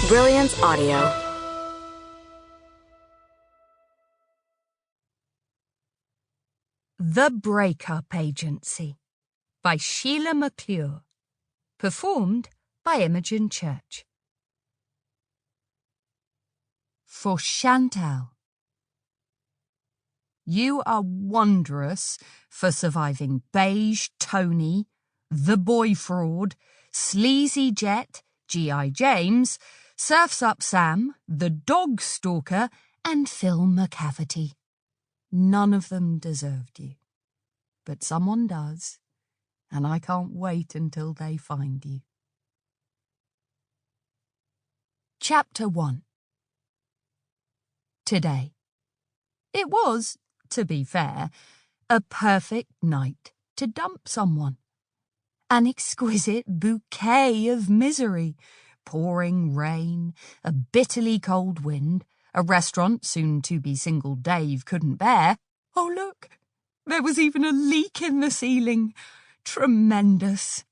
Brilliance Audio. The Breakup Agency by Sheila Mcclure. Performed by Imogen Church. For Chantal. You are wondrous for surviving Beige Tony, The Boy Fraud, Sleazy Jet, G.I. James, Surf's Up Sam, The Dog Stalker, and Phil McCafferty. None of them deserved you. But someone does, and I can't wait until they find you. Chapter 1. Today. It was, to be fair, a perfect night to dump someone. An exquisite bouquet of misery, pouring rain, a bitterly cold wind, a restaurant soon-to-be single Dave couldn't bear. Oh, look, there was even a leak in the ceiling. Tremendous.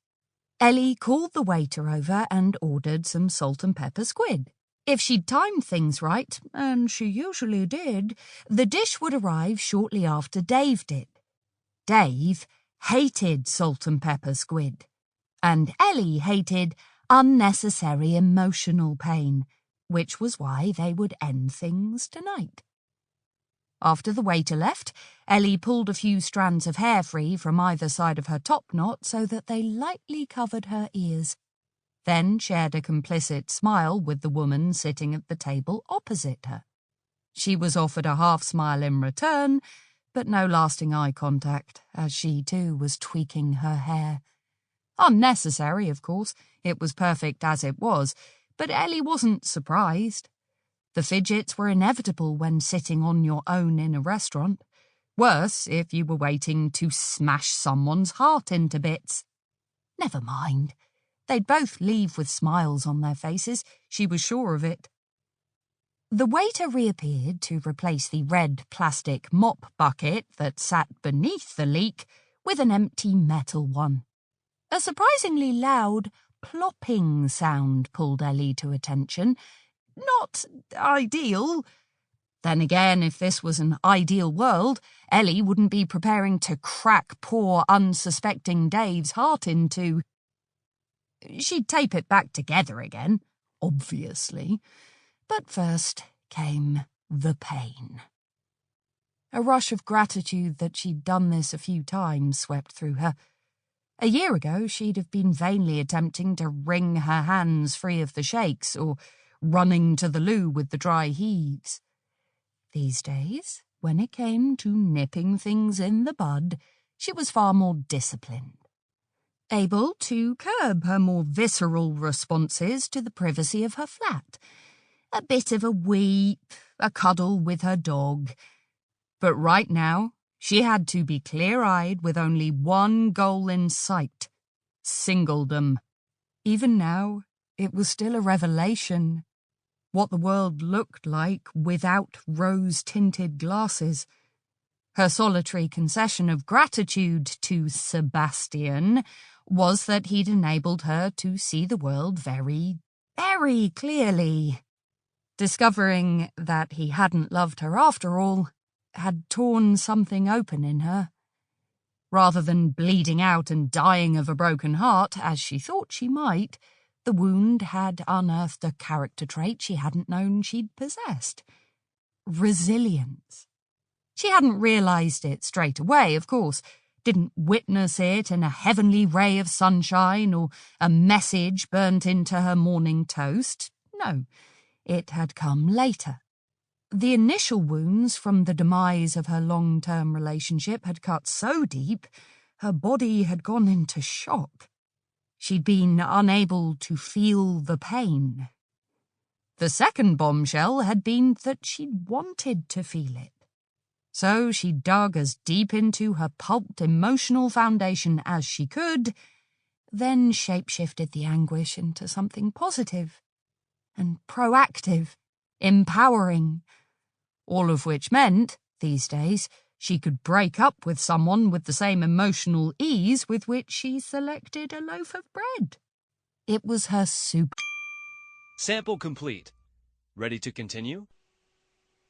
Ellie called the waiter over and ordered some salt and pepper squid. If she'd timed things right, and she usually did, the dish would arrive shortly after Dave did. Dave hated salt and pepper squid, and Ellie hated unnecessary emotional pain, which was why they would end things tonight. After the waiter left, Ellie pulled a few strands of hair free from either side of her top knot so that they lightly covered her ears, then shared a complicit smile with the woman sitting at the table opposite her. She was offered a half-smile in return, but no lasting eye contact, as she too was tweaking her hair. Unnecessary, of course. It was perfect as it was, but Ellie wasn't surprised. The fidgets were inevitable when sitting on your own in a restaurant. Worse if you were waiting to smash someone's heart into bits. Never mind. They'd both leave with smiles on their faces, she was sure of it. The waiter reappeared to replace the red plastic mop bucket that sat beneath the leak with an empty metal one. A surprisingly loud plopping sound pulled Ellie to attention. Not ideal. Then again, if this was an ideal world, Ellie wouldn't be preparing to crack poor, unsuspecting Dave's heart into. She'd tape it back together again, obviously. But first came the pain. A rush of gratitude that she'd done this a few times swept through her. A year ago, she'd have been vainly attempting to wring her hands free of the shakes or running to the loo with the dry heaves. These days, when it came to nipping things in the bud, she was far more disciplined, able to curb her more visceral responses to the privacy of her flat. A bit of a weep, a cuddle with her dog. But right now, she had to be clear-eyed with only one goal in sight: singledom. Even now, it was still a revelation. What the world looked like without rose-tinted glasses. Her solitary concession of gratitude to Sebastian was that he'd enabled her to see the world very, very clearly. Discovering that he hadn't loved her after all had torn something open in her. Rather than bleeding out and dying of a broken heart, as she thought she might, the wound had unearthed a character trait she hadn't known she'd possessed. Resilience. She hadn't realised it straight away, of course, didn't witness it in a heavenly ray of sunshine or a message burnt into her morning toast. No, it had come later. The initial wounds from the demise of her long-term relationship had cut so deep, her body had gone into shock. She'd been unable to feel the pain. The second bombshell had been that she'd wanted to feel it. So she dug as deep into her pulped emotional foundation as she could, then shape-shifted the anguish into something positive and proactive, empowering. All of which meant, these days, she could break up with someone with the same emotional ease with which she selected a loaf of bread. It was her super. Sample complete. Ready to continue?